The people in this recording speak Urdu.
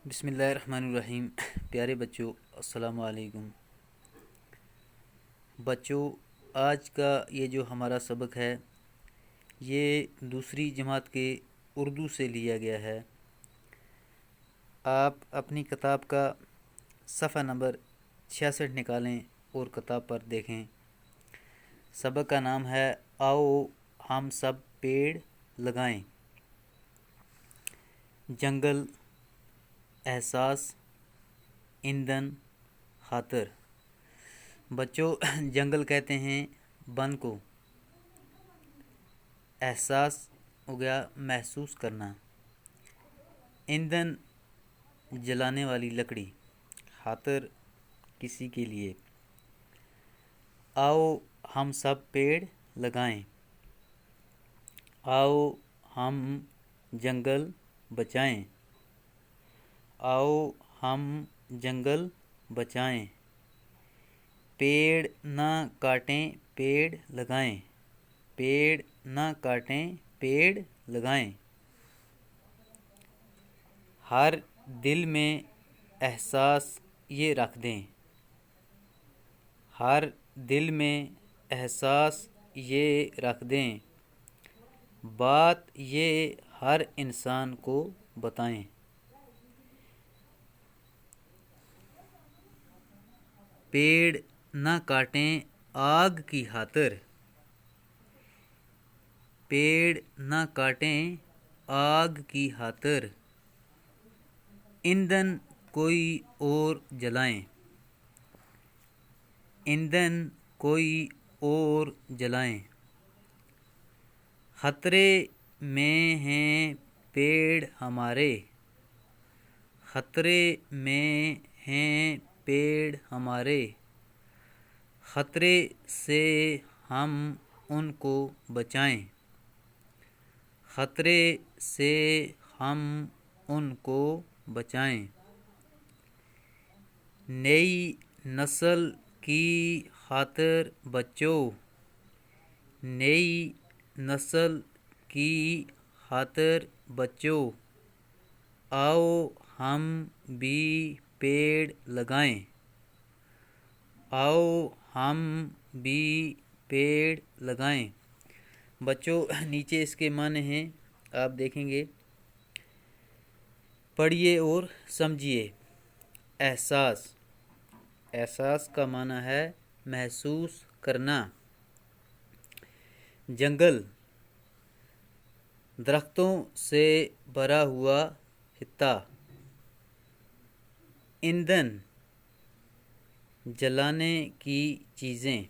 بسم اللہ الرحمن الرحیم۔ پیارے بچوں، السلام علیکم۔ بچوں، آج کا یہ جو ہمارا سبق ہے یہ دوسری جماعت کے اردو سے لیا گیا ہے۔ آپ اپنی کتاب کا صفحہ نمبر 66 نکالیں اور کتاب پر دیکھیں۔ سبق کا نام ہے آؤ ہم سب پیڑ لگائیں۔ جنگل، احساس، ایندھن، خاطر۔ بچوں، جنگل کہتے ہیں بن کو، احساس ہو گیا محسوس کرنا، ایندھن جلانے والی لکڑی، خاطر کسی کے لیے۔ آؤ ہم سب پیڑ لگائیں، آؤ ہم جنگل بچائیں، آؤ ہم جنگل بچائیں، پیڑ نہ کاٹیں پیڑ لگائیں، پیڑ نہ کاٹیں پیڑ لگائیں۔ ہر دل میں احساس یہ رکھ دیں، ہر دل میں احساس یہ رکھ دیں، بات یہ ہر انسان کو بتائیں۔ پیڑ نہ کاٹیں آگ کی خاطر، پیڑ نہ کاٹیں آگ کی خاطر، ایندھن کوئی اور جلائیں، ایندھن کوئی اور جلائیں۔ خطرے میں ہیں پیڑ ہمارے، خطرے میں ہیں پیڑ ہمارے، خطرے سے ہم ان کو بچائیں، خطرے سے ہم ان کو بچائیں۔ نئی نسل کی خاطر بچوں، نئی نسل کی خاطر بچوں، آؤ ہم بھی پیڑ لگائیں، آؤ ہم بھی پیڑ لگائیں۔ بچوں، نیچے اس کے معنی ہیں، آپ دیکھیں گے، پڑھیے اور سمجھیے۔ احساس، احساس کا معنی ہے محسوس کرنا۔ جنگل، درختوں سے بھرا ہوا خطہ۔ ایندھن، جلانے کی چیزیں۔